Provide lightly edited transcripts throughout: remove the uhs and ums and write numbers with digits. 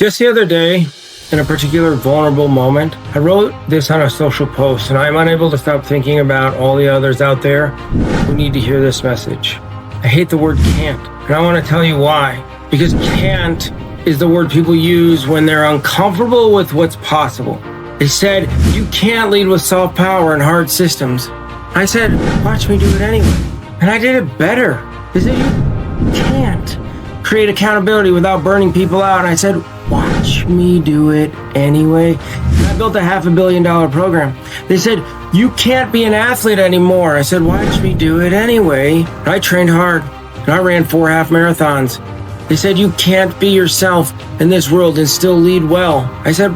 Just the other day, in a particular vulnerable moment, I wrote this on a social post, and I'm unable to stop thinking about all the others out there who need to hear this message. I hate the word can't, and I want to tell you why. Because can't is the word people use when they're uncomfortable with what's possible. They said, you can't lead with soft power and hard systems. I said, watch me do it anyway. And I did it better. They said, you can't create accountability without burning people out. And I said, watch me do it anyway. And I built a $500 million program. They said, you can't be an athlete anymore. I said, watch me do it anyway. And I trained hard, and I ran 4 half marathons. They said, you can't be yourself in this world and still lead well. I said,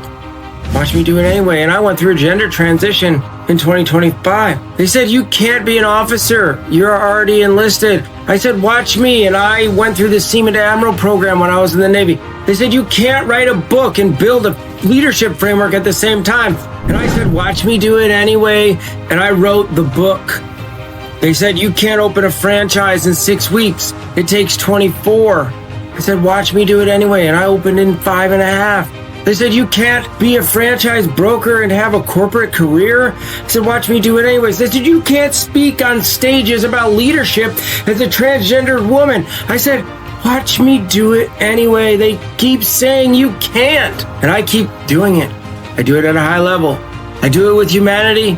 watch me do it anyway. And I went through a gender transition in 2025. They said, you can't be an officer. You're already enlisted. I said, watch me. And I went through the Seaman to Admiral program when I was in the Navy. They said, you can't write a book and build a leadership framework at the same time. And I said, watch me do it anyway. And I wrote the book. They said, you can't open a franchise in 6 weeks. It takes 24. I said, watch me do it anyway. And I opened in 5.5. They said, you can't be a franchise broker and have a corporate career. I said, watch me do it anyways. They said, you can't speak on stages about leadership as a transgendered woman. I said, watch me do it anyway. They keep saying you can't. And I keep doing it. I do it at a high level. I do it with humanity.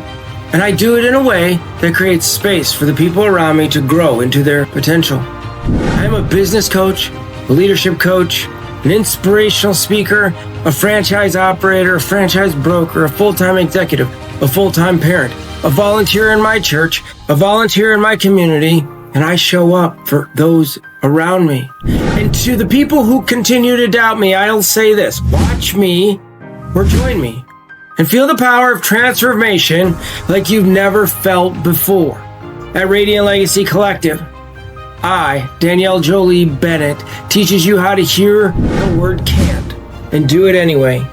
And I do it in a way that creates space for the people around me to grow into their potential. I am a business coach, a leadership coach, an inspirational speaker, a franchise operator, a franchise broker, a full-time executive, a full-time parent, a volunteer in my church, a volunteer in my community, and I show up for those around me. And to the people who continue to doubt me, I'll say this: watch me or join me and feel the power of transformation like you've never felt before. At Radiant Legacy Collective, I, Danielle Jolie Bennett, teaches you how to hear the word can't and do it anyway.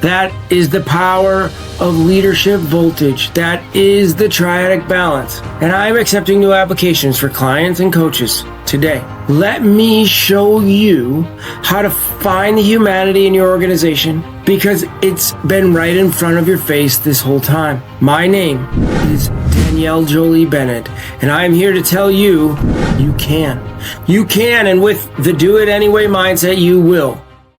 That is the power of leadership voltage. That is the triadic balance. And I'm accepting new applications for clients and coaches today. Let me show you how to find the humanity in your organization, because it's been right in front of your face this whole time. My name is Danielle Jolie Bennett, and I'm here to tell you, you can. You can, and with the do it anyway mindset, you will.